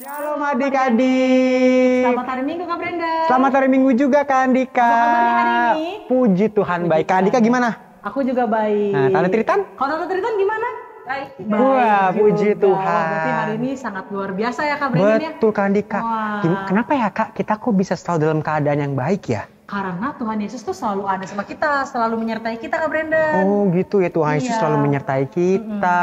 Shalom adik-adik. Selamat hari Minggu Kak Brenda. Selamat hari Minggu juga Kak Andika. Apa kabarnya hari ini? Puji Tuhan baik. Kak Andika gimana? Aku juga baik. Nah, Tante Tritan? Kalau Tante Tritan gimana? Baik. Wah, puji juga. Tuhan. Berarti hari ini sangat luar biasa ya Kak Brenda ya? Betul Kak Andika. Wah. Kenapa ya Kak, kita kok bisa selalu dalam keadaan yang baik ya? Karena Tuhan Yesus tuh selalu ada sama kita, selalu menyertai kita Kak Brenda. Oh gitu ya, Tuhan Yesus Iya. selalu menyertai kita.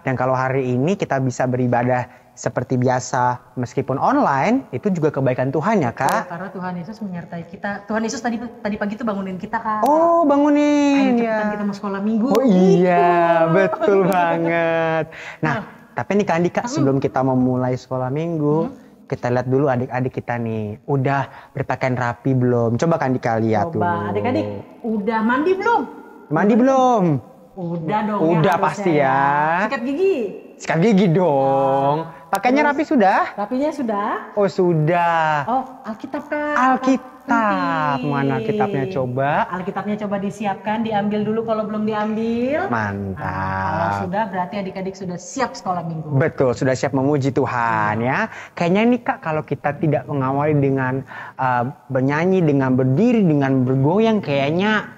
Dan kalau hari ini kita bisa beribadah seperti biasa meskipun online, itu juga kebaikan Tuhan ya Kak? Karena Tuhan Yesus menyertai kita. Tuhan Yesus tadi pagi tuh bangunin kita Kak. Oh bangunin Ayo ya. cepetan kita mau sekolah minggu. Oh iya, betul banget. Nah, tapi nih Kak Andika, sebelum kita memulai sekolah minggu, kita lihat dulu adik-adik kita nih. Udah berpakaian rapi belum? Coba Kak Andika lihat tuh. Coba adik-adik, udah mandi belum? Mandi belum? Udah dong. Udah harusnya pasti ya. Sikat gigi. Sikat gigi dong. Pakainya rapi sudah? Rapinya sudah? Oh sudah. Oh, Alkitab Kak. Alkitab. Penting. Mana Alkitabnya coba? Alkitabnya coba disiapkan, diambil dulu kalau belum diambil. Kalau Mantap. sudah berarti adik-adik sudah siap sekolah minggu. Betul, sudah siap memuji Tuhan ya. Kayaknya nih Kak, kalau kita tidak mengawali dengan bernyanyi, dengan berdiri, dengan bergoyang, kayaknya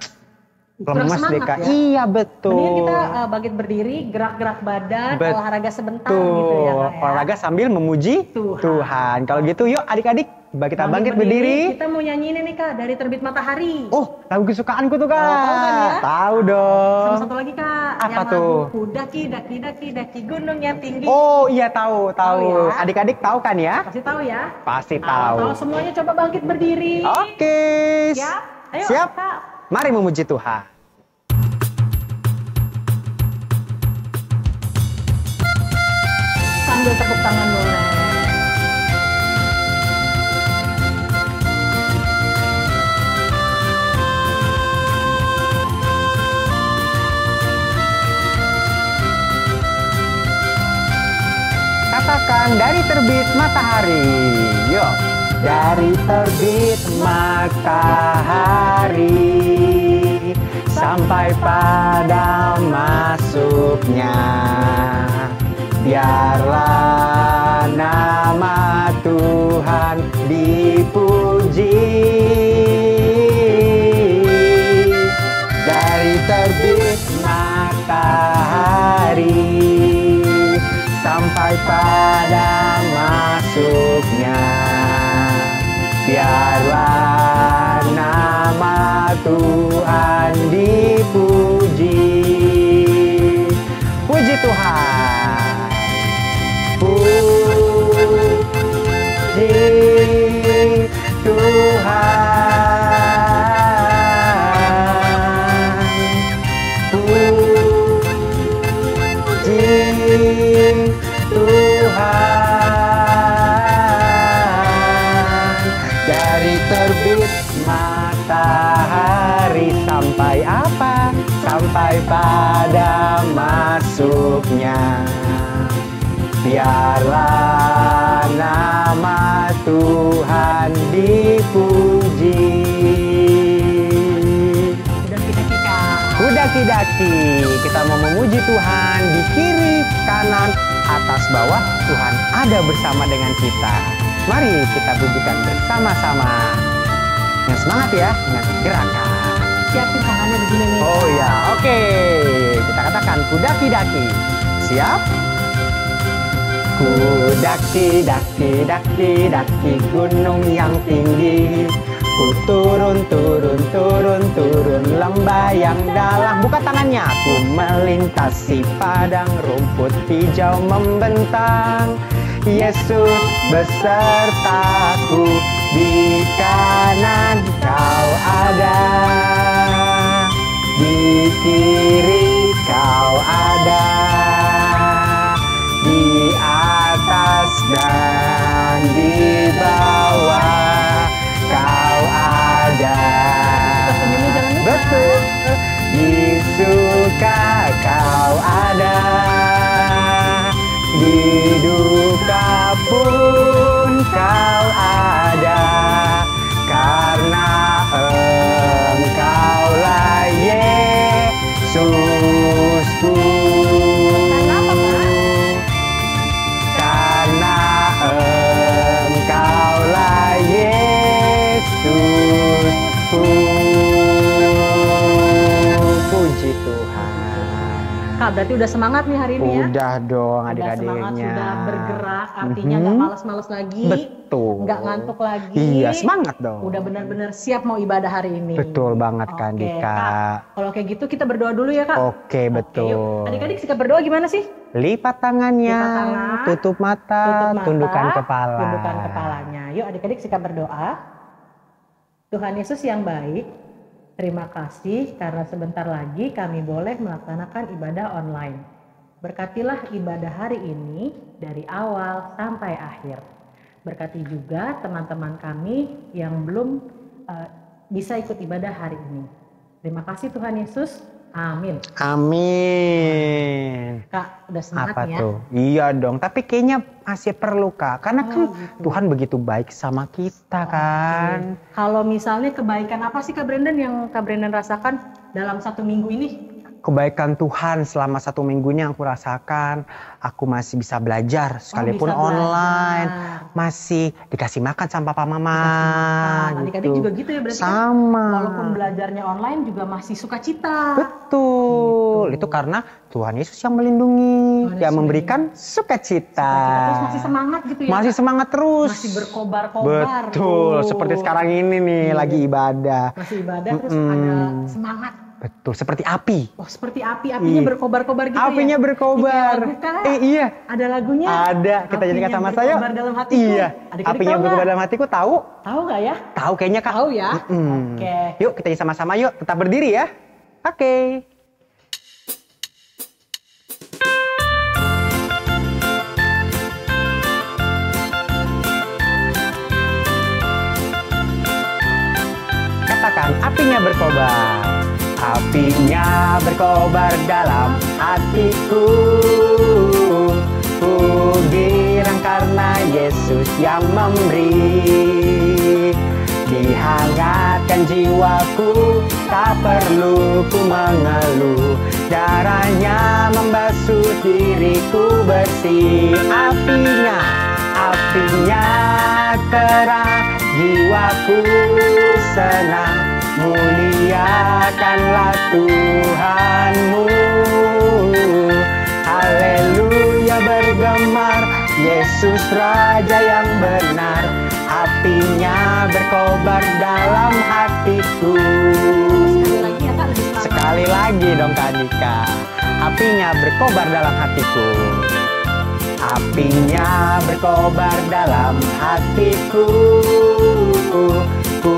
Kurang lemes deh semangat Kak. ya. Iya betul. Mendingan kita bangkit berdiri, gerak-gerak badan, Betul. olahraga sebentar gitu ya Kak ya. Olahraga sambil memuji Tuhan. Tuhan. Kalau gitu yuk adik-adik, kita bangkit berdiri. Kita mau nyanyi ini nih Kak, dari Terbit Matahari. Oh, lagu kesukaanku tuh Kak. Tahu kan ya? Tahu dong. Sama satu lagi Kak, Apa yang tuh? lagu daki daki gunung yang tinggi. Oh iya tahu. Tahu ya? Adik-adik tahu kan ya? Pasti tahu ya. Pasti Kalau tahu. semuanya coba bangkit berdiri. Oke. Siap? Ayo, Siap. Kak. Mari memuji Tuhan. Sambil tepuk tangan boleh. Katakan dari terbit matahari. Yuk. Dari terbit matahari sampai pada masuknya, biarlah nama Tuhan dipuji. Dari terbit matahari sampai pada masuknya, biarlah nama Tuhan dipuji. Puji Tuhan. Puji Tuhan. Puji Tuhan. Dari terbit matahari sampai apa? Sampai pada masuknya, biarlah nama Tuhan dipuji. Daki-daki, kita mau memuji Tuhan di kiri, kanan, atas, bawah. Tuhan ada bersama dengan kita. Mari kita pujikan bersama-sama. Yang semangat ya, dengan gerakan. Siapin tangannya begini nih. Oh ya, oke. Kita katakan kudaki-daki. Siap? Kudaki-daki gunung yang tinggi. Ku turun lembah yang dalam. Buka tangannya. Ku melintasi padang rumput hijau membentang. Yesus besertaku, di kanan kau ada, di kiri kau ada, di atas dan di bawah kau ada. Betul. Di suka kau ada, di duka pun kau ada, karena Engkaulah Yesusku. Karena berarti udah semangat nih hari ini ya? Udah dong Udah semangat, adik-adiknya. sudah bergerak, artinya nggak males-males lagi. Betul. Nggak ngantuk lagi. Iya, semangat dong. Udah benar-benar siap mau ibadah hari ini. Betul banget Kak Oke, Dika. Kak. Kalau kayak gitu kita berdoa dulu ya Kak. Oke, betul. Yuk. Adik-adik sikap berdoa gimana sih? Lipat tangannya, Lipat tangan, tutup mata, tundukkan kepala. Tundukkan kepalanya. Yuk adik-adik sikap berdoa. Tuhan Yesus yang baik, terima kasih karena sebentar lagi kami boleh melaksanakan ibadah online. Berkatilah ibadah hari ini dari awal sampai akhir. Berkati juga teman-teman kami yang belum bisa ikut ibadah hari ini. Terima kasih Tuhan Yesus. Amin. Amin. Kak, udah semangat Apa ya? tuh? Iya dong, tapi kayaknya masih perlu Kak. Karena kan gitu. Tuhan begitu baik sama kita kan. Kalau misalnya kebaikan apa sih Kak Brandon yang Kak Brandon rasakan dalam 1 minggu ini? Kebaikan Tuhan selama 1 minggunya yang aku rasakan, aku masih bisa belajar sekalipun bisa online, belajar. masih dikasih makan sama papa mama. Adik-adik juga gitu ya berarti Sama. kan? Walaupun belajarnya online juga masih sukacita. Betul, itu karena Tuhan Yesus yang melindungi, Tuhan yang Yesus memberikan sukacita. Terus masih semangat gitu ya? Masih Kak? semangat terus. Masih berkobar-kobar. Betul, tuh. seperti sekarang ini nih lagi ibadah. Masih ibadah terus ada semangat. Betul, seperti api. Oh seperti api, apinya berkobar-kobar gitu Apinya ya? berkobar. Ini kayak lagu, Kak. Iya. Ada lagunya? Ada, kita jadikan sama saya. Berkobar dalam hatiku. Iya. Adik-adik Apinya tahu berkobar nggak? dalam hatiku, tahu? Tahu nggak ya? Tahu kayaknya Kak. Tahu ya? Mm-mm. Oke. Yuk kita sama-sama yuk, tetap berdiri ya. Oke. Katakan apinya berkobar. Apinya berkobar dalam hatiku. Ku girang karena Yesus yang memberi. Dihangatkan jiwaku, tak perlu ku mengeluh. Darahnya membasuh diriku bersih. Apinya terang, jiwaku senang. Muliakanlah Tuhanmu. Haleluya bergemar, Yesus Raja yang benar. Apinya berkobar dalam hatiku. Sekali lagi ya Kak, lebih semangat. Sekali lagi dong Kak Dika. Apinya berkobar dalam hatiku. Apinya berkobar dalam hatiku. Ku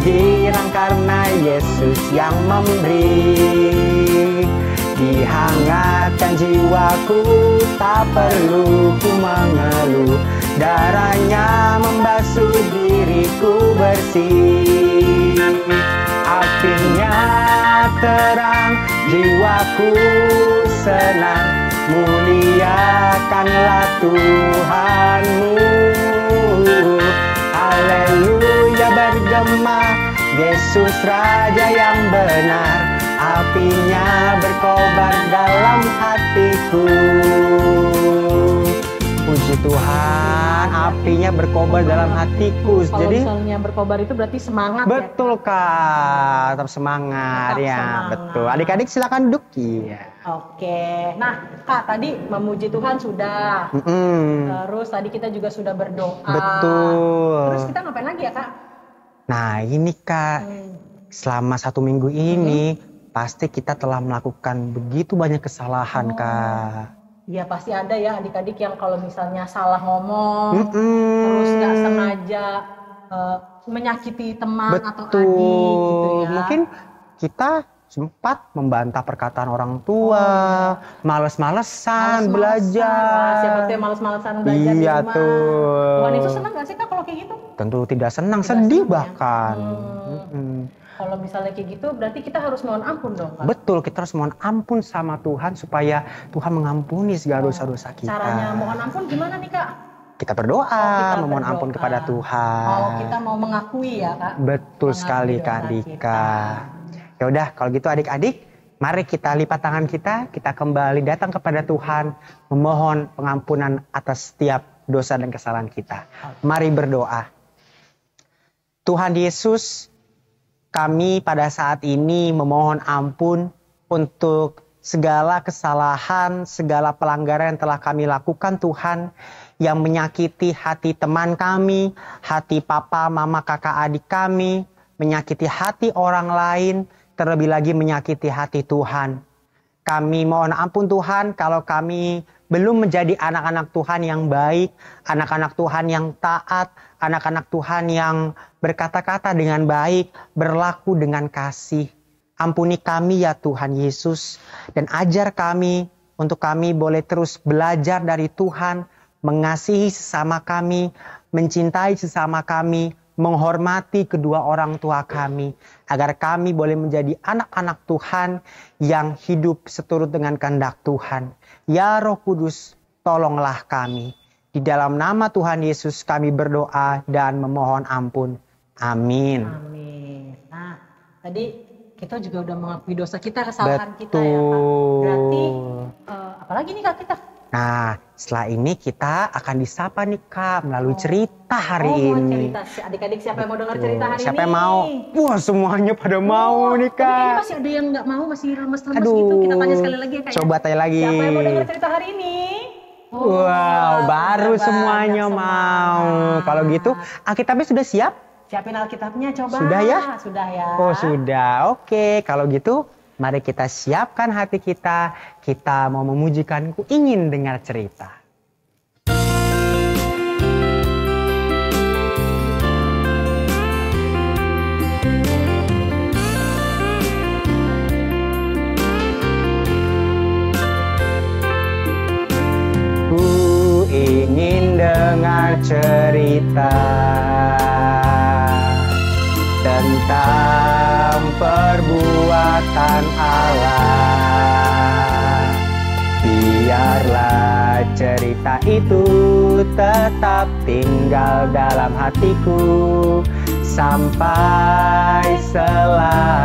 girang karena Yesus yang memberi. Dihangatkan jiwaku, tak perlu ku mengeluh. Darahnya membasuh diriku bersih. Apinya terang, jiwaku senang. Muliakanlah Tuhanmu. Haleluya bergema, Yesus Raja yang benar. Apinya berkobar dalam hatiku. Puji Tuhan, apinya berkobar dalam hatiku. Kalau Jadi misalnya berkobar itu berarti semangat betul ya? Kak, tetap semangat Tetap ya. semangat. Betul. Adik-adik silakan duduk. Iya. Oke, nah Kak tadi memuji Tuhan sudah. Terus tadi kita juga sudah berdoa. Betul. Terus kita ngapain lagi ya Kak? Nah ini Kak, selama 1 minggu ini pasti kita telah melakukan begitu banyak kesalahan Kak. Iya pasti ada ya adik-adik yang kalau misalnya salah ngomong, terus nggak sengaja menyakiti teman atau adik gitu ya. Mungkin kita sempat membantah perkataan orang tua, males-malesan belajar. Wah, siapa tuh yang males-malesan belajar di Iya rumah? tuh. Tuhan itu senang gak sih Kak kalau kayak gitu? Tentu tidak senang, Tidak sedih senang ya? bahkan. Kalau misalnya kayak gitu berarti kita harus mohon ampun dong Kak? Betul, kita harus mohon ampun sama Tuhan supaya Tuhan mengampuni segala dosa-dosa kita. Caranya mohon ampun gimana nih Kak? Kita berdoa, kita memohon berdoa. ampun kepada Tuhan. Oh kita mau mengakui ya Kak? Betul Mengakui sekali dosa Kak Dika. kita. Ya udah, kalau gitu adik-adik, mari kita lipat tangan kita kembali datang kepada Tuhan, memohon pengampunan atas setiap dosa dan kesalahan kita. Mari berdoa. Tuhan Yesus, kami pada saat ini memohon ampun untuk segala kesalahan, segala pelanggaran yang telah kami lakukan Tuhan, yang menyakiti hati teman kami, hati papa, mama, kakak, adik kami, menyakiti hati orang lain, terlebih lagi menyakiti hati Tuhan. Kami mohon ampun Tuhan kalau kami belum menjadi anak-anak Tuhan yang baik, anak-anak Tuhan yang taat, anak-anak Tuhan yang berkata-kata dengan baik, berlaku dengan kasih. Ampuni kami ya Tuhan Yesus, dan ajar kami untuk kami boleh terus belajar dari Tuhan, mengasihi sesama kami, mencintai sesama kami, menghormati kedua orang tua kami, agar kami boleh menjadi anak-anak Tuhan yang hidup seturut dengan kehendak Tuhan. Ya Roh Kudus, tolonglah kami. Di dalam nama Tuhan Yesus kami berdoa dan memohon ampun. Amin. Amin. Nah, tadi kita juga udah mengakui dosa kita, kesalahan kita ya Kak. Betul. Berarti apalagi nih Kak kita? Nah, setelah ini kita akan disapa nih Kak melalui cerita hari mau ini. cerita. Adik-adik siapa yang mau dengar cerita hari Siapa ini? yang mau? Wah, semuanya pada mau nih Tapi kayaknya Kak. masih ada yang nggak mau, masih lemes-lemes Aduh, gitu. Kita tanya sekali lagi ya Kak. coba tanya lagi. Siapa yang mau dengar cerita hari ini? Wow, baru udah semuanya banyak mau. semangat. Kalau gitu, Alkitabnya sudah siap? Siapin Alkitabnya coba. Sudah ya? Sudah ya. Oh sudah, oke. Kalau gitu, mari kita siapkan hati kita. Kita mau memujikan Ku Ingin Dengar Cerita. Ku ingin dengar cerita tentang perbuatan Allah. Biarlah cerita itu tetap tinggal dalam hatiku sampai selamanya.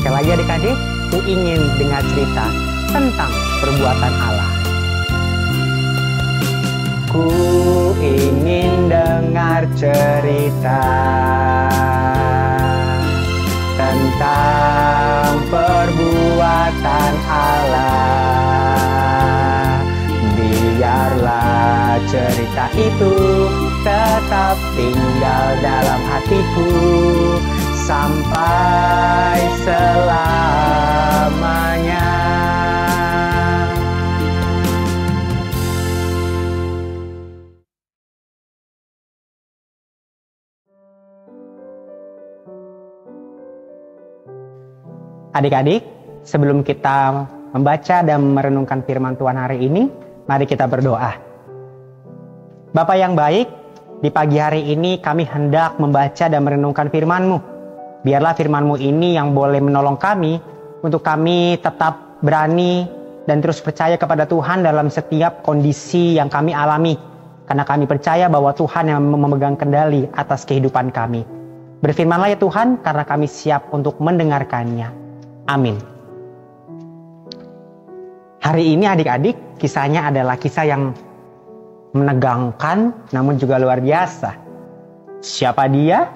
Sekali lagi adik-adik, ku ingin dengar cerita tentang perbuatan Allah. Ku ingin dengar cerita tentang perbuatan Allah. Biarlah cerita itu tetap tinggal dalam hatiku sampai selamanya. Adik-adik, sebelum kita membaca dan merenungkan firman Tuhan hari ini, mari kita berdoa. Bapa yang baik, di pagi hari ini kami hendak membaca dan merenungkan firman-Mu. Biarlah firman-Mu ini yang boleh menolong kami untuk kami tetap berani dan terus percaya kepada Tuhan dalam setiap kondisi yang kami alami. Karena kami percaya bahwa Tuhan yang memegang kendali atas kehidupan kami. Berfirmanlah ya Tuhan, karena kami siap untuk mendengarkannya. Amin. Hari ini adik-adik, kisahnya adalah kisah yang menegangkan namun juga luar biasa. Siapa dia?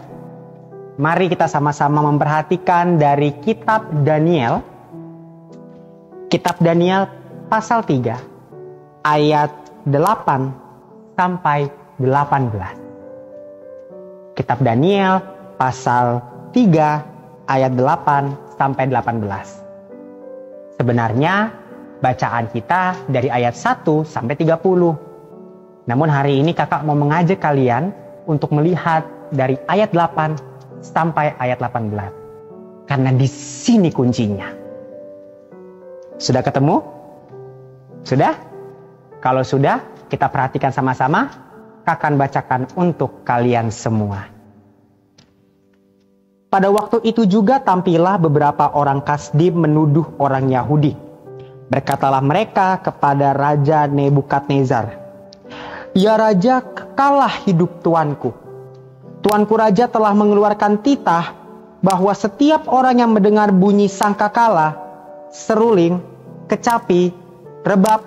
Mari kita sama-sama memperhatikan dari kitab Daniel. Kitab Daniel pasal 3 ayat 8 sampai 18. Kitab Daniel pasal 3 ayat 8 sampai 18. Sebenarnya bacaan kita dari ayat 1 sampai 30. Namun hari ini kakak mau mengajak kalian untuk melihat dari ayat 8 sampai ayat 18. Karena di sini kuncinya. Sudah ketemu? Sudah? Kalau sudah, kita perhatikan sama-sama. Kakak akan bacakan untuk kalian semua. Pada waktu itu juga tampillah beberapa orang Kasdim menuduh orang Yahudi. Berkatalah mereka kepada Raja Nebukadnezar, "Ya Raja, kekalah hidup tuanku. Tuanku Raja telah mengeluarkan titah bahwa setiap orang yang mendengar bunyi sangkakala, seruling, kecapi, rebab,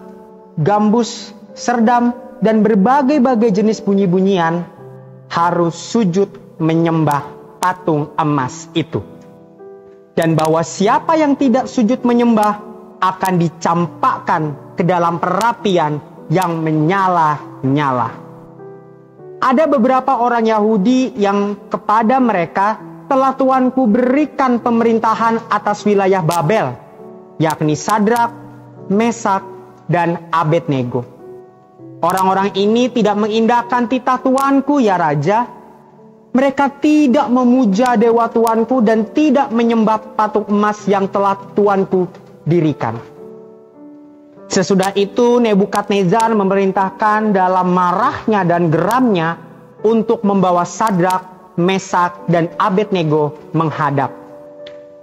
gambus, serdam, dan berbagai-bagai jenis bunyi-bunyian harus sujud menyembah patung emas itu." dan bahwa siapa yang tidak sujud menyembah akan dicampakkan ke dalam perapian yang menyala-nyala. Ada beberapa orang Yahudi yang kepada mereka telah Tuanku berikan pemerintahan atas wilayah Babel, yakni Sadrak, Mesak, dan Abednego. Orang-orang ini tidak mengindahkan titah Tuanku, ya Raja. Mereka tidak memuja dewa Tuanku dan tidak menyembah patung emas yang telah Tuanku dirikan. Sesudah itu Nebukadnezar memerintahkan dalam marahnya dan geramnya untuk membawa Sadrak, Mesak, dan Abednego menghadap.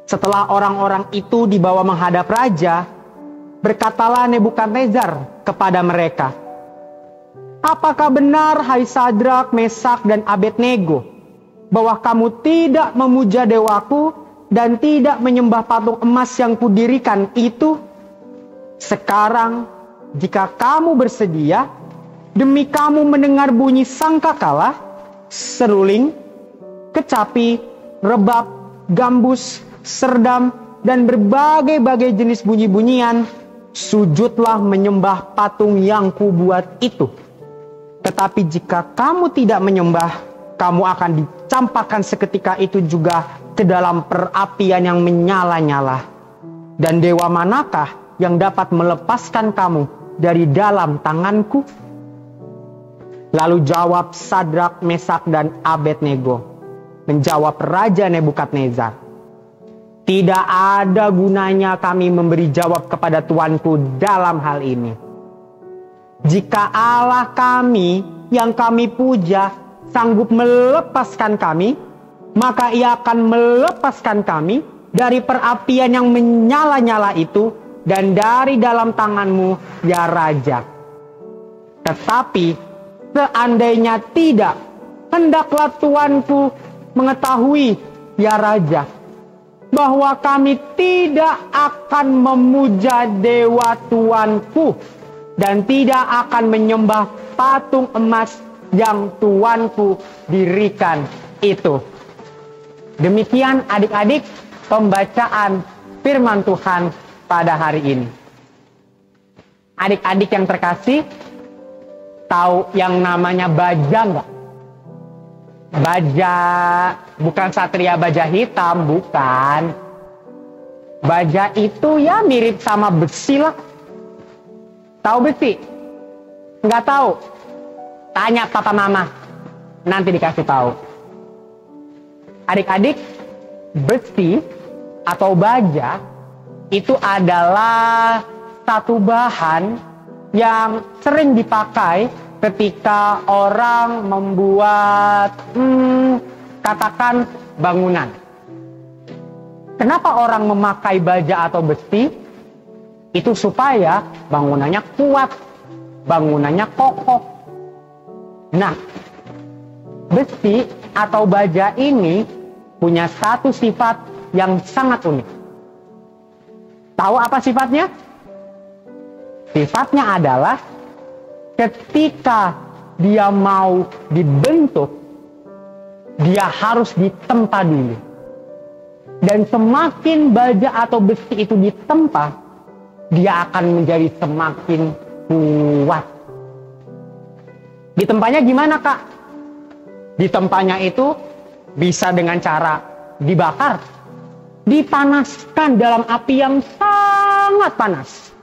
Setelah orang-orang itu dibawa menghadap raja, berkatalah Nebukadnezar kepada mereka, "Apakah benar, hai Sadrak, Mesak, dan Abednego, bahwa kamu tidak memuja dewaku dan tidak menyembah patung emas yang kudirikan itu? Sekarang, jika kamu bersedia, demi kamu mendengar bunyi sangkakala, seruling, kecapi, rebab, gambus, serdam, dan berbagai-bagai jenis bunyi-bunyian, sujudlah menyembah patung yang kubuat itu. Tetapi jika kamu tidak menyembah, kamu akan dicampakkan seketika itu juga ke dalam perapian yang menyala-nyala. Dan dewa manakah yang dapat melepaskan kamu dari dalam tanganku?" Lalu jawab Sadrak, Mesak, dan Abednego. Menjawab Raja Nebukadnezar, "Tidak ada gunanya kami memberi jawab kepada Tuanku dalam hal ini. Jika Allah kami yang kami puja sanggup melepaskan kami, maka Ia akan melepaskan kami dari perapian yang menyala-nyala itu dan dari dalam tanganmu, ya Raja. Tetapi seandainya tidak, hendaklah Tuanku mengetahui, ya Raja, bahwa kami tidak akan memuja dewa Tuanku dan tidak akan menyembah patung emas yang Tuanku dirikan itu." Demikian adik-adik pembacaan firman Tuhan pada hari ini. Adik-adik yang terkasih, tahu yang namanya baja nggak? Baja, bukan satria baja hitam, bukan. Baja itu ya mirip sama besi lah. Tahu besi? Nggak tahu? Tanya papa mama, nanti dikasih tahu. Adik-adik, besi atau baja itu adalah satu bahan yang sering dipakai ketika orang membuat katakan bangunan. Kenapa orang memakai baja atau besi? Itu supaya bangunannya kuat, bangunannya kokoh. Nah, besi atau baja ini punya satu sifat yang sangat unik. Tahu apa sifatnya? Sifatnya adalah ketika dia mau dibentuk, dia harus ditempa dulu. Dan semakin baja atau besi itu ditempa, dia akan menjadi semakin kuat. Ditempanya gimana, Kak? Ditempanya itu bisa dengan cara dibakar, dipanaskan dalam api yang sangat panas,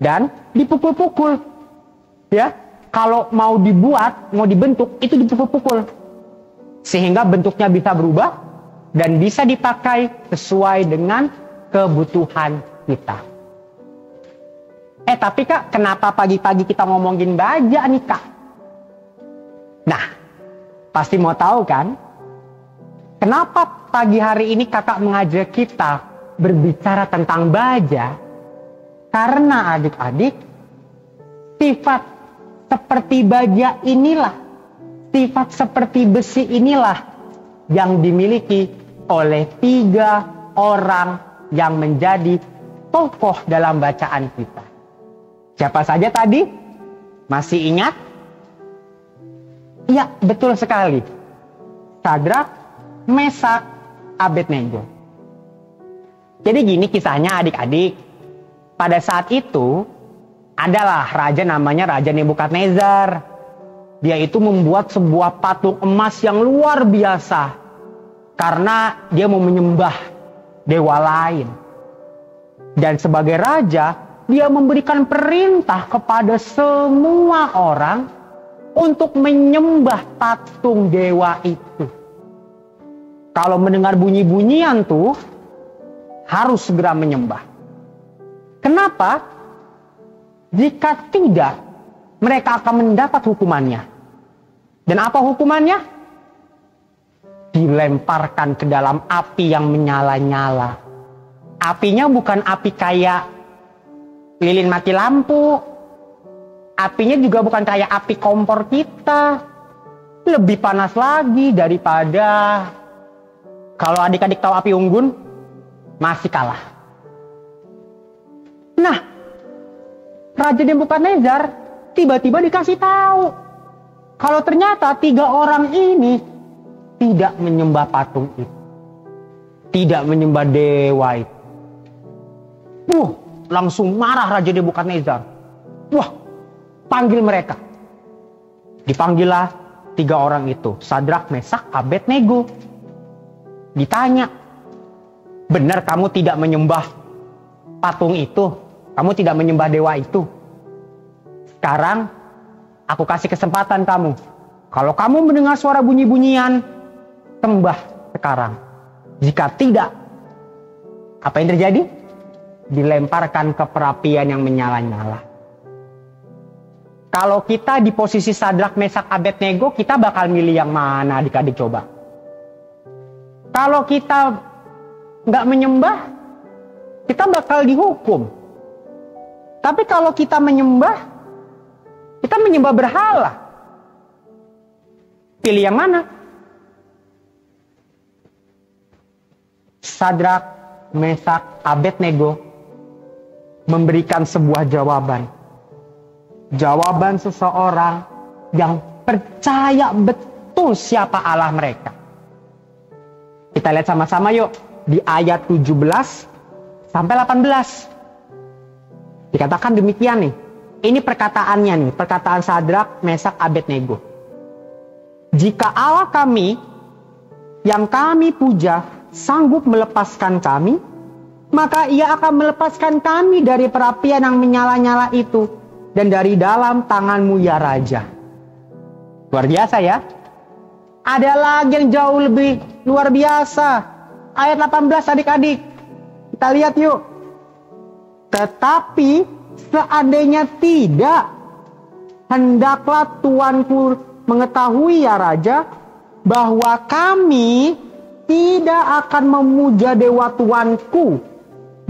dan dipukul-pukul. Ya, kalau mau dibuat, mau dibentuk, itu dipukul-pukul sehingga bentuknya bisa berubah dan bisa dipakai sesuai dengan kebutuhan kita. Tapi Kak, kenapa pagi-pagi kita ngomongin baja nih, Kak? Nah, pasti mau tahu kan? Kenapa pagi hari ini kakak mengajak kita berbicara tentang baja? Karena adik-adik, sifat seperti baja inilah, sifat seperti besi inilah yang dimiliki oleh 3 orang yang menjadi tokoh dalam bacaan kita. Siapa saja tadi? Masih ingat? Iya, betul sekali. Sadrak, Mesak, Abednego. Jadi gini kisahnya adik-adik. Pada saat itu adalah raja namanya Raja Nebukadnezar. Dia itu membuat sebuah patung emas yang luar biasa. Karena dia mau menyembah dewa lain. Dan sebagai raja, dia memberikan perintah kepada semua orang untuk menyembah patung dewa itu. Kalau mendengar bunyi-bunyian tuh, harus segera menyembah. Kenapa? Jika tidak, mereka akan mendapat hukumannya. Dan apa hukumannya? Dilemparkan ke dalam api yang menyala-nyala. Apinya bukan api kayak lilin mati lampu. Apinya juga bukan kayak api kompor kita. Lebih panas lagi daripada kalau adik-adik tahu api unggun, masih kalah. Nah, Raja Nebukadnezar tiba-tiba dikasih tahu kalau ternyata 3 orang ini tidak menyembah patung itu, tidak menyembah dewa itu. Langsung marah Raja Nebukadnezar. Panggil mereka. Dipanggillah 3 orang itu, Sadrak, Mesak, Abednego. Ditanya, benar kamu tidak menyembah patung itu? Kamu tidak menyembah dewa itu? Sekarang aku kasih kesempatan kamu. Kalau kamu mendengar suara bunyi-bunyian, sembah sekarang. Jika tidak, apa yang terjadi? Dilemparkan ke perapian yang menyala-nyala. Kalau kita di posisi Sadrak, Mesak, Abednego, kita bakal milih yang mana adik-adik coba? Kalau kita nggak menyembah, kita bakal dihukum. Tapi kalau kita menyembah berhala. Pilih yang mana? Sadrak, Mesak, Abednego memberikan sebuah jawaban. Jawaban seseorang yang percaya betul siapa Allah mereka. Kita lihat sama-sama yuk di ayat 17 sampai 18. Dikatakan demikian nih. Ini perkataannya nih, perkataan Sadrak, Mesak, Abednego. Jika Allah kami yang kami puja sanggup melepaskan kami, maka ia akan melepaskan kami dari perapian yang menyala-nyala itu dan dari dalam tanganmu ya Raja. Luar biasa ya. Ada lagi yang jauh lebih luar biasa. Ayat 18 adik-adik. Kita lihat yuk. Tetapi seandainya tidak, hendaklah tuanku mengetahui ya Raja, bahwa kami tidak akan memuja dewa tuanku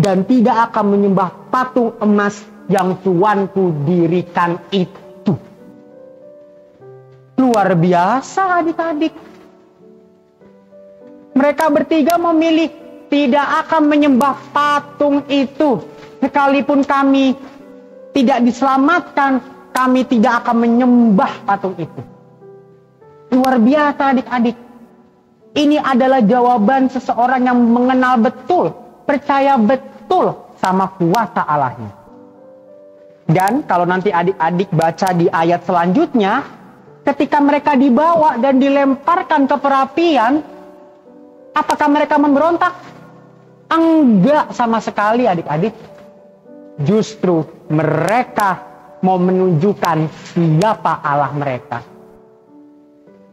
dan tidak akan menyembah patung emas yang tuanku dirikan itu. Luar biasa adik-adik. Mereka bertiga memilih tidak akan menyembah patung itu. Sekalipun kami tidak diselamatkan, kami tidak akan menyembah patung itu. Luar biasa adik-adik. Ini adalah jawaban seseorang yang mengenal betul, percaya betul sama kuasa Allahnya. Dan kalau nanti adik-adik baca di ayat selanjutnya, ketika mereka dibawa dan dilemparkan ke perapian, apakah mereka memberontak? Enggak sama sekali adik-adik. Justru mereka mau menunjukkan siapa Allah mereka.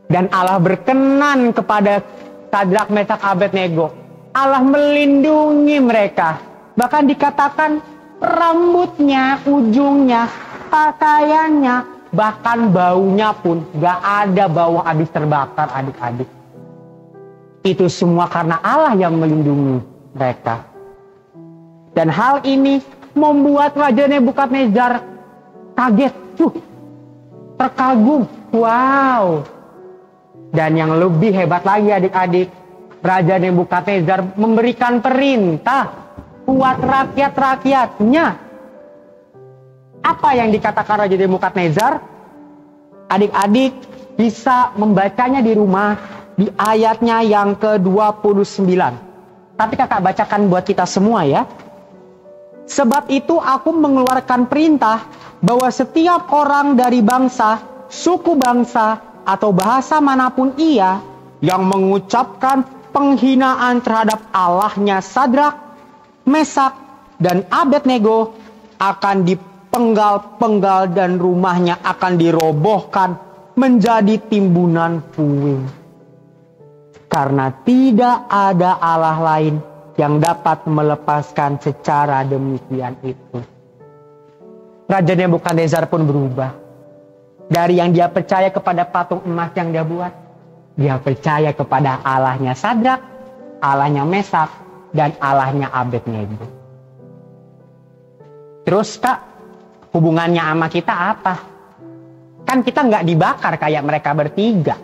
Dan Allah berkenan kepada Sadrak, Mesak, Abednego. Allah melindungi mereka. Bahkan dikatakan rambutnya, ujungnya, pakaiannya, bahkan baunya pun gak ada bau habis terbakar adik-adik. Itu semua karena Allah yang melindungi mereka. Dan hal ini membuat Raja Nebukadnezar kaget, terkagum. Wow. Dan yang lebih hebat lagi adik-adik, Raja Nebukadnezar memberikan perintah buat rakyat-rakyatnya. Apa yang dikatakan Raja Nebukadnezar? Adik-adik bisa membacanya di rumah di ayatnya yang ke-29. Tapi kakak bacakan buat kita semua ya. Sebab itu aku mengeluarkan perintah bahwa setiap orang dari bangsa, suku bangsa, atau bahasa manapun ia yang mengucapkan penghinaan terhadap Allahnya Sadrak, Mesak, dan Abednego akan dipenggal-penggal dan rumahnya akan dirobohkan menjadi timbunan puing. Karena tidak ada Allah lain yang dapat melepaskan secara demikian itu. Raja Nebukadnezar pun berubah. Dari yang dia percaya kepada patung emas yang dia buat, dia percaya kepada Allahnya Sadrak, Allahnya Mesak, dan Allahnya Abednego. Terus kak, hubungannya sama kita apa? Kan kita nggak dibakar kayak mereka bertiga.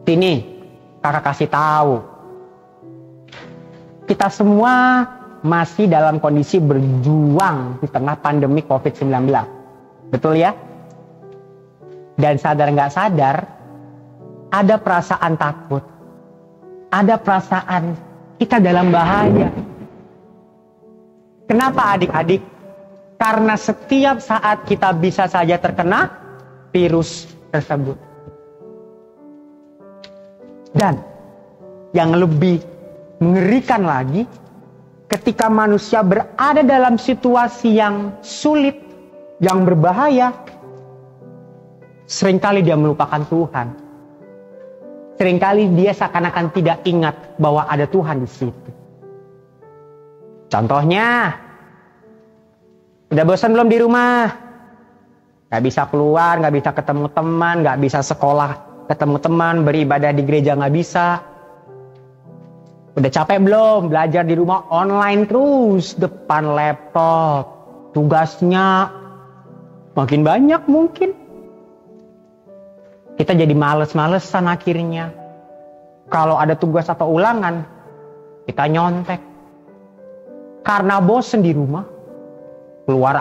Sini, kakak kasih tahu. Kita semua masih dalam kondisi berjuang di tengah pandemi COVID-19. Betul ya? Dan sadar nggak sadar, ada perasaan takut. Ada perasaan kita dalam bahaya. Kenapa adik-adik? Karena setiap saat kita bisa saja terkena virus tersebut. Dan yang lebih mengerikan lagi, ketika manusia berada dalam situasi yang sulit, yang berbahaya, seringkali dia melupakan Tuhan. Seringkali dia seakan-akan tidak ingat bahwa ada Tuhan di situ. Contohnya, udah bosan belum di rumah? Gak bisa keluar, gak bisa ketemu teman, gak bisa sekolah, ketemu teman, beribadah di gereja gak bisa. Udah capek belum belajar di rumah online terus, depan laptop? Tugasnya makin banyak mungkin. Kita jadi males-malesan akhirnya. Kalau ada tugas atau ulangan, kita nyontek. Karena bosen di rumah, keluar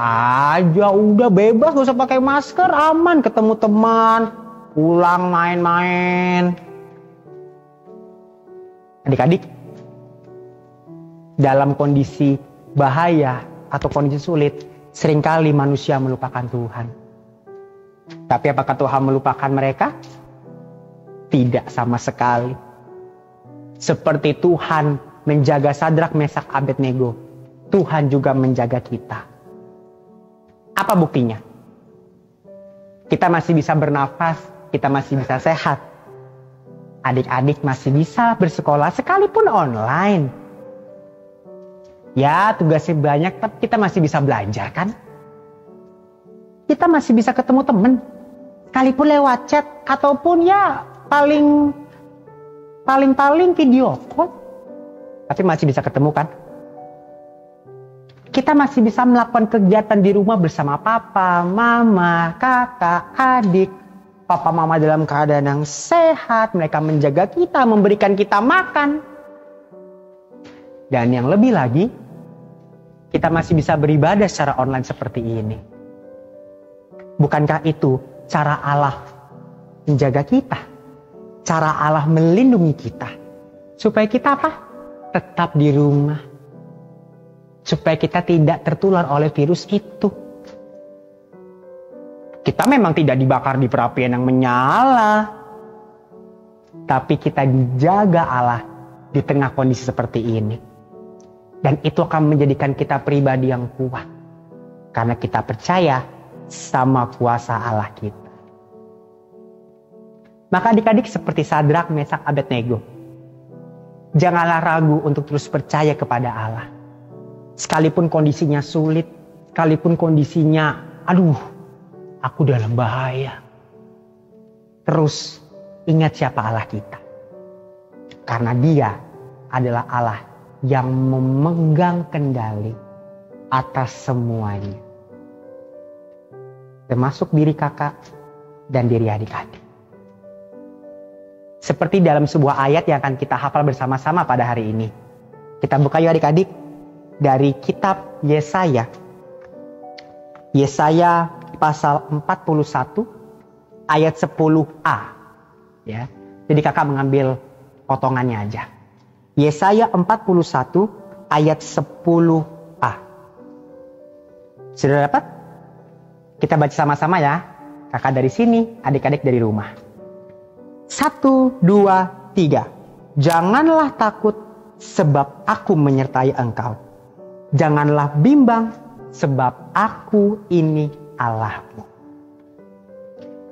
aja, udah bebas, gak usah pakai masker, aman, ketemu teman, pulang main-main. Adik-adik, dalam kondisi bahaya atau kondisi sulit, seringkali manusia melupakan Tuhan. Tapi apakah Tuhan melupakan mereka? Tidak sama sekali. Seperti Tuhan menjaga Sadrak, Mesak, Abednego, Tuhan juga menjaga kita. Apa buktinya? Kita masih bisa bernafas, kita masih bisa sehat. Adik-adik masih bisa bersekolah sekalipun online. Ya, tugasnya banyak, tapi kita masih bisa belajar kan? Kita masih bisa ketemu teman, sekalipun lewat chat, ataupun ya paling video call. Tapi masih bisa ketemu kan? Kita masih bisa melakukan kegiatan di rumah bersama papa, mama, kakak, adik. Papa mama dalam keadaan yang sehat, mereka menjaga kita, memberikan kita makan. Dan yang lebih lagi, kita masih bisa beribadah secara online seperti ini. Bukankah itu cara Allah menjaga kita? Cara Allah melindungi kita. Supaya kita apa? Tetap di rumah. Supaya kita tidak tertular oleh virus itu. Kita memang tidak dibakar di perapian yang menyala. Tapi kita dijaga Allah di tengah kondisi seperti ini. Dan itu akan menjadikan kita pribadi yang kuat. Karena kita percaya sama kuasa Allah kita. Maka adik-adik seperti Sadrak, Mesak, Abednego, janganlah ragu untuk terus percaya kepada Allah. Sekalipun kondisinya sulit, sekalipun kondisinya, aduh, aku dalam bahaya. Terus ingat siapa Allah kita. Karena Dia adalah Allah yang memegang kendali atas semuanya. Termasuk diri kakak dan diri adik-adik. Seperti dalam sebuah ayat yang akan kita hafal bersama-sama pada hari ini. Kita buka yuk adik-adik dari kitab Yesaya. Yesaya pasal 41 ayat 10a. Ya. Jadi kakak mengambil potongannya aja. Yesaya 41 ayat 10a. Sudah dapat? Kita baca sama-sama ya. Kakak dari sini, adik-adik dari rumah. 1, 2, 3. Janganlah takut sebab aku menyertai engkau. Janganlah bimbang sebab aku ini Allahmu.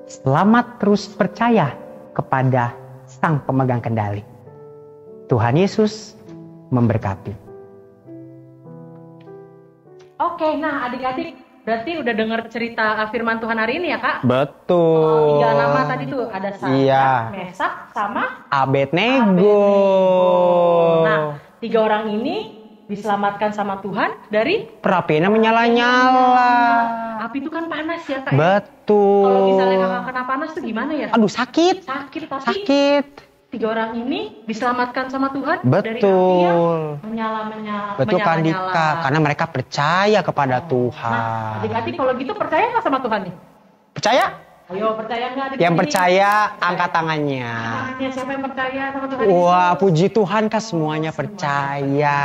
Selamat terus percaya kepada Sang Pemegang Kendali. Tuhan Yesus memberkati. Oke, nah adik-adik berarti udah dengar cerita firman Tuhan hari ini ya Kak? Betul. 3 nama tadi tuh ada Sadrak, Iya. Mesak, sama Abednego. Nah, 3 orang ini diselamatkan sama Tuhan dari Perapiannya menyala-nyala. api itu kan panas ya Kak. Ya? Betul. Kalau misalnya kakak kena panas tuh gimana ya? Aduh, sakit. Sakit, tapi Sakit. 3 orang ini diselamatkan sama Tuhan dari api yang Betul. menyala-nyala. Betul kan Dika, karena mereka percaya kepada Nah, Tuhan. adik-adik kalau gitu percaya nggak sama Tuhan nih? Percaya? Ayo percaya nggak adik-adik? Yang percaya angkat tangannya. Tangannya, siapa yang percaya sama Tuhan? Wah, puji Tuhan kah semuanya percaya.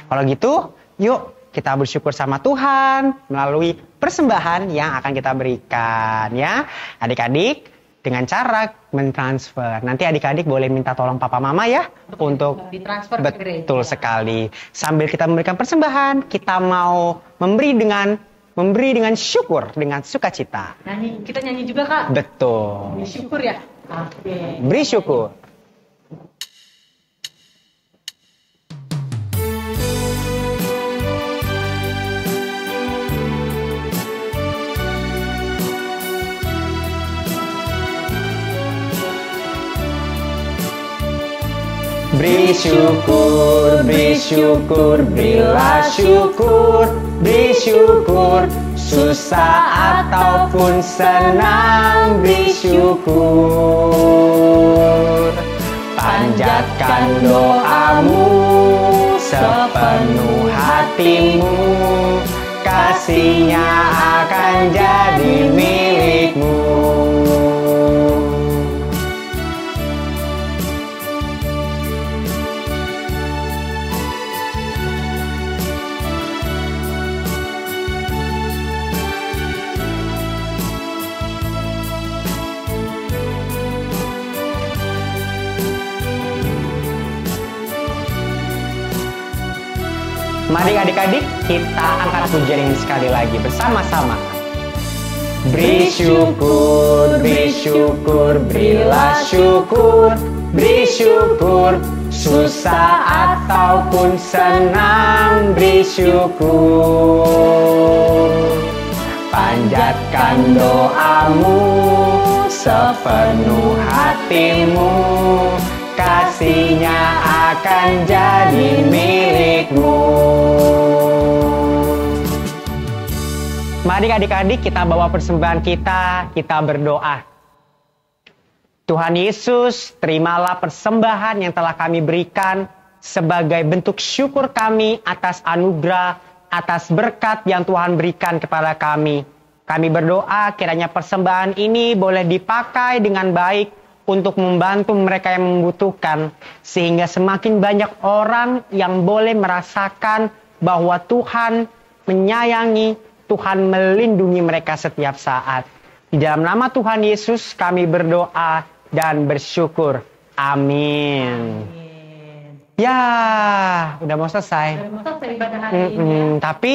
Kalau gitu, yuk kita bersyukur sama Tuhan melalui persembahan yang akan kita berikan ya. Adik-adik dengan cara mentransfer. Nanti adik-adik boleh minta tolong papa mama ya untuk ditransfer ke gereja. betul sekali. Sambil kita memberikan persembahan, kita mau memberi dengan syukur, dengan sukacita. Nyanyi, kita nyanyi juga Kak. Betul. Bersyukur ya. Oke. Beri syukur. Beri syukur, beri syukur, berilah syukur, beri syukur, susah ataupun senang, beri syukur. Panjatkan doamu sepenuh hatimu, kasihnya akan jadi milikmu. Mari adik-adik kita angkat pujian ini sekali lagi bersama-sama. Beri syukur, berilah syukur, beri syukur, susah ataupun senang, beri syukur. Panjatkan doamu sepenuh hatimu, kasihnya akan jadi milikmu. Mari adik-adik kita bawa persembahan kita berdoa. Tuhan Yesus, terimalah persembahan yang telah kami berikan sebagai bentuk syukur kami atas anugerah, atas berkat yang Tuhan berikan kepada kami. Kami berdoa kiranya persembahan ini boleh dipakai dengan baik untuk membantu mereka yang membutuhkan, sehingga semakin banyak orang yang boleh merasakan bahwa Tuhan menyayangi, Tuhan melindungi mereka setiap saat. Di dalam nama Tuhan Yesus kami berdoa dan bersyukur. Amin. Ya, udah mau selesai. Udah mau selesai ibadah hari ini. Tapi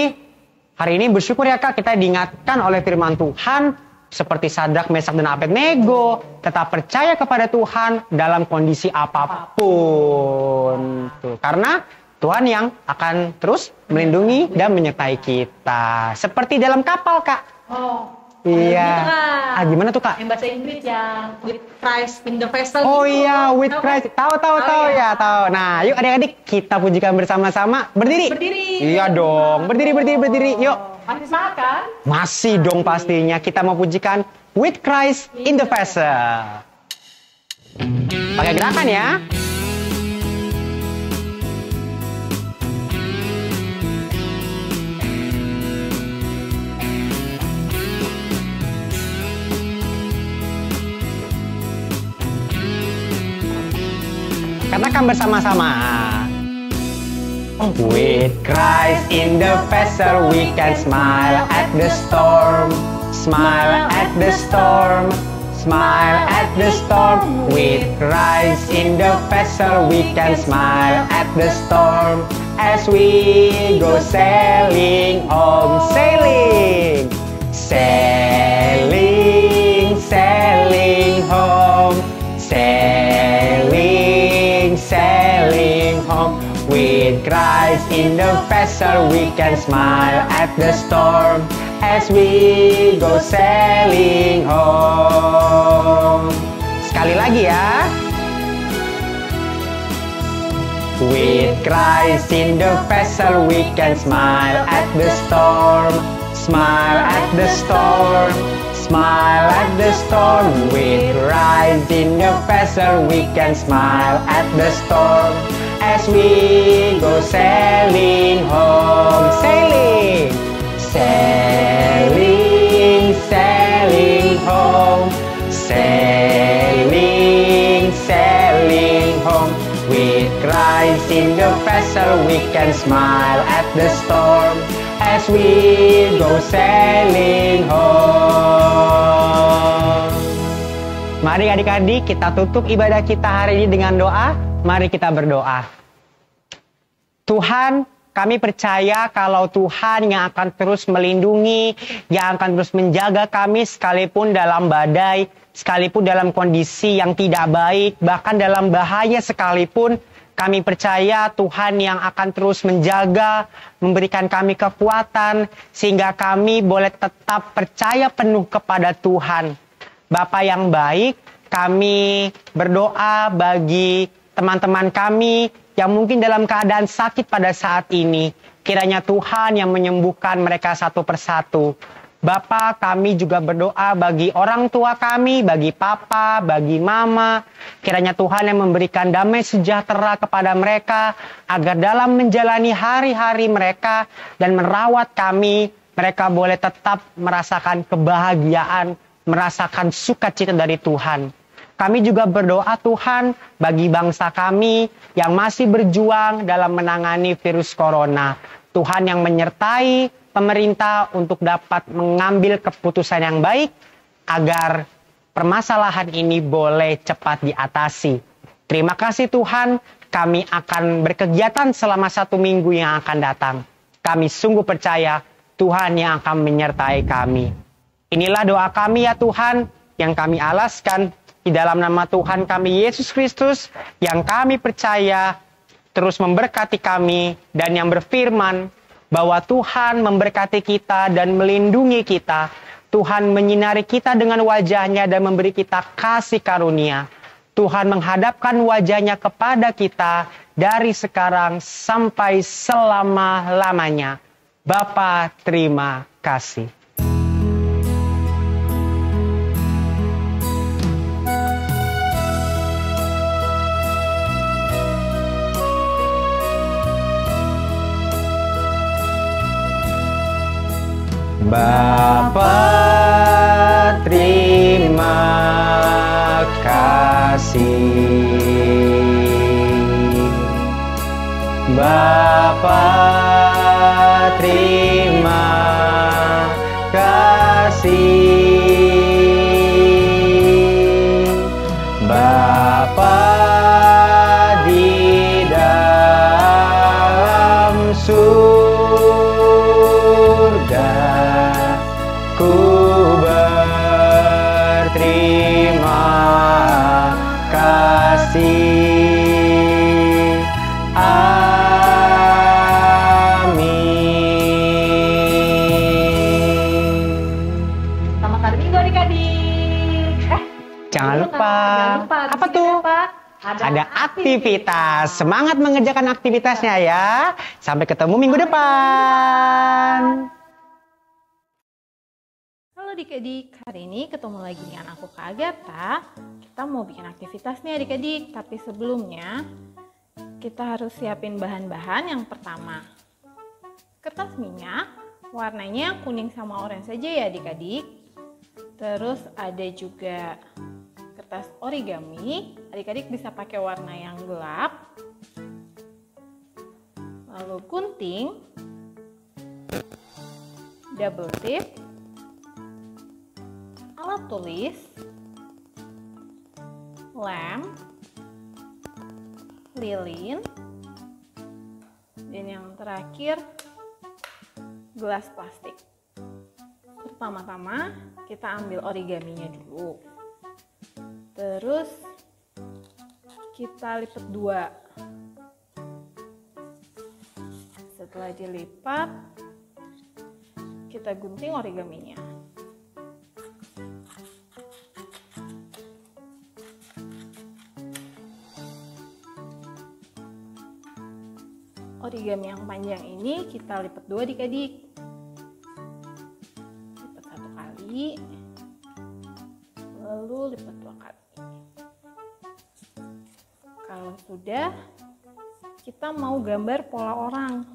hari ini bersyukur ya Kak, kita diingatkan oleh firman Tuhan seperti Sadrak, Mesak, dan Abednego tetap percaya kepada Tuhan dalam kondisi apapun. Tuh, karena Tuhan yang akan terus melindungi dan menyertai kita. Seperti dalam kapal Kak. Oh, iya. Gitu, Gimana tuh Kak? yang bahasa Inggris yang with Christ in the vessel. Oh gitu. iya, with Tahu Christ. kan? Tahu iya. ya, tahu. Nah, yuk adik-adik kita pujikan bersama-sama. Berdiri. Berdiri. Iya dong. Berdiri. Yuk. Masih semangat kan? Masih dong pastinya. Kita mau pujikan with Christ in the vessel. Pakai gerakan ya. Katakan Katakan bersama-sama. With Christ in the vessel we can smile at the storm. Smile at the storm. Smile at the storm. With Christ in the vessel we can smile at the storm. As we go sailing home. Sailing. Sailing, sailing home. Sailing, sailing home. With Christ in the vessel we can smile at the storm as we go sailing home. Sekali lagi ya. With Christ in the vessel we can smile at the storm. Smile at the storm. Smile at the storm. With Christ in the vessel we can smile at the storm as we go sailing home. Sailing. Sailing, sailing home. Sailing, sailing home. With Christ in the vessel we can smile at the storm as we go sailing home. Mari adik-adik kita tutup ibadah kita hari ini dengan doa. Mari kita berdoa. Tuhan, kami percaya kalau Tuhan yang akan terus melindungi, yang akan terus menjaga kami sekalipun dalam badai, sekalipun dalam kondisi yang tidak baik, bahkan dalam bahaya sekalipun, kami percaya Tuhan yang akan terus menjaga, memberikan kami kekuatan, sehingga kami boleh tetap percaya penuh kepada Tuhan. Bapa yang baik, kami berdoa bagi teman-teman kami yang mungkin dalam keadaan sakit pada saat ini. Kiranya Tuhan yang menyembuhkan mereka satu persatu. Bapa, kami juga berdoa bagi orang tua kami, bagi papa, bagi mama. Kiranya Tuhan yang memberikan damai sejahtera kepada mereka, agar dalam menjalani hari-hari mereka dan merawat kami, mereka boleh tetap merasakan kebahagiaan, merasakan sukacita dari Tuhan. Kami juga berdoa Tuhan bagi bangsa kami yang masih berjuang dalam menangani virus corona. Tuhan yang menyertai pemerintah untuk dapat mengambil keputusan yang baik agar permasalahan ini boleh cepat diatasi. Terima kasih Tuhan, kami akan berkegiatan selama 1 minggu yang akan datang. Kami sungguh percaya Tuhan yang akan menyertai kami. Inilah doa kami ya Tuhan, yang kami alaskan di dalam nama Tuhan kami Yesus Kristus, yang kami percaya terus memberkati kami dan yang berfirman bahwa Tuhan memberkati kita dan melindungi kita. Tuhan menyinari kita dengan wajahnya dan memberi kita kasih karunia. Tuhan menghadapkan wajahnya kepada kita dari sekarang sampai selama-lamanya. Bapa, terima kasih. Bapa, terima kasih. Bapa, terima kasih. Bapa di dalam surga, ku berterima kasih. Amin. Selamat hari Minggu adik-adik. Jangan lupa. Apa tuh? Ada aktivitas. Semangat mengerjakan aktivitasnya ya. Sampai ketemu minggu depan. Halo adik-adik, hari ini ketemu lagi dengan aku Kak Agatha. Kita mau bikin aktivitas nih adik-adik, tapi sebelumnya kita harus siapin bahan-bahan. Yang pertama, kertas minyak, warnanya kuning sama oranye saja ya adik-adik. Terus ada juga kertas origami, adik-adik bisa pakai warna yang gelap gunting, double tip, alat tulis, lem, lilin, dan yang terakhir gelas plastik. Pertama-tama kita ambil origaminya dulu, terus kita lipat 2. Setelah dilipat, kita gunting origaminya. Origami yang panjang ini kita lipat 2 adik-adik. Lipat 1 kali, lalu lipat 2 kali. Kalau sudah, kita mau gambar pola orang.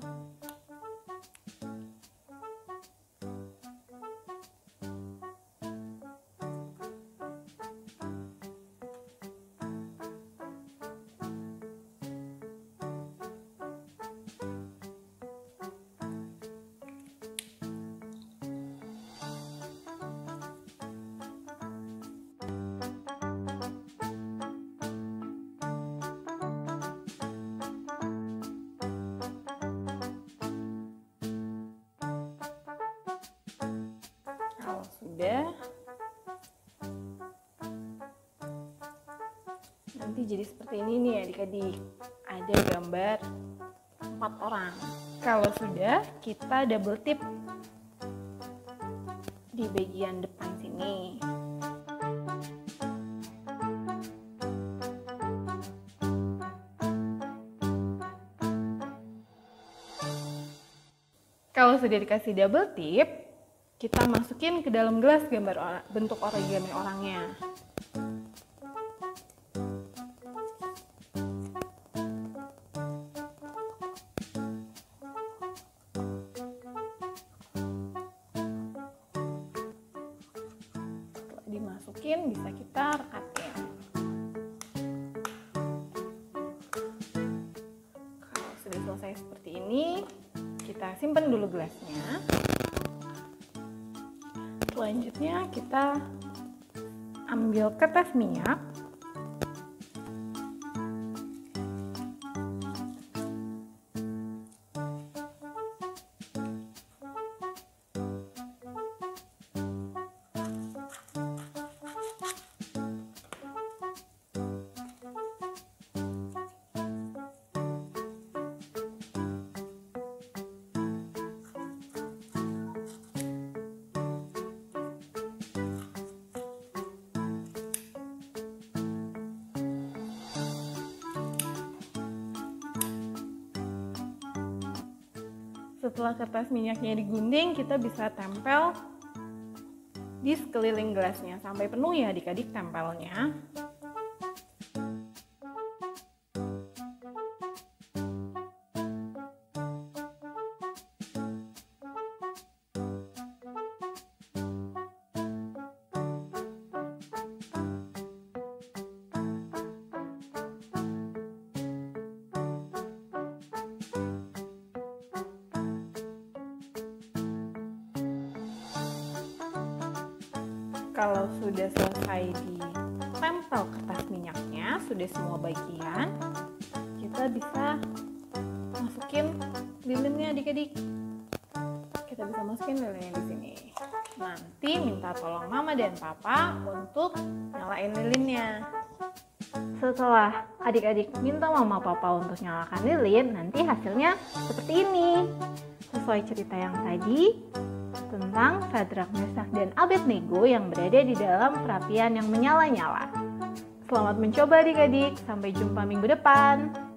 Sudah, nanti jadi seperti ini nih adik-adik, ada gambar 4 orang. Kalau sudah, kita double tip di bagian depan sini. Kalau sudah dikasih double tip, kita masukin ke dalam gelas gambar bentuk origami orangnya. Setelah dimasukin, bisa kita rekatin. Kalau sudah selesai seperti ini, kita simpan dulu gelasnya. Selanjutnya kita ambil kertas minyak. Setelah kertas minyaknya digunting, kita bisa tempel di sekeliling gelasnya sampai penuh ya adik-adik tempelnya. Kalau sudah selesai ditempel kertas minyaknya, sudah semua bagian, kita bisa masukin lilinnya adik-adik. Kita bisa masukin lilinnya di sini. Nanti minta tolong mama dan papa untuk nyalain lilinnya. Setelah adik-adik minta mama papa untuk nyalakan lilin, nanti hasilnya seperti ini. Sesuai cerita yang tadi, tentang Sadrak, Mesak, dan Abednego yang berada di dalam perapian yang menyala-nyala. Selamat mencoba adik-adik, sampai jumpa minggu depan.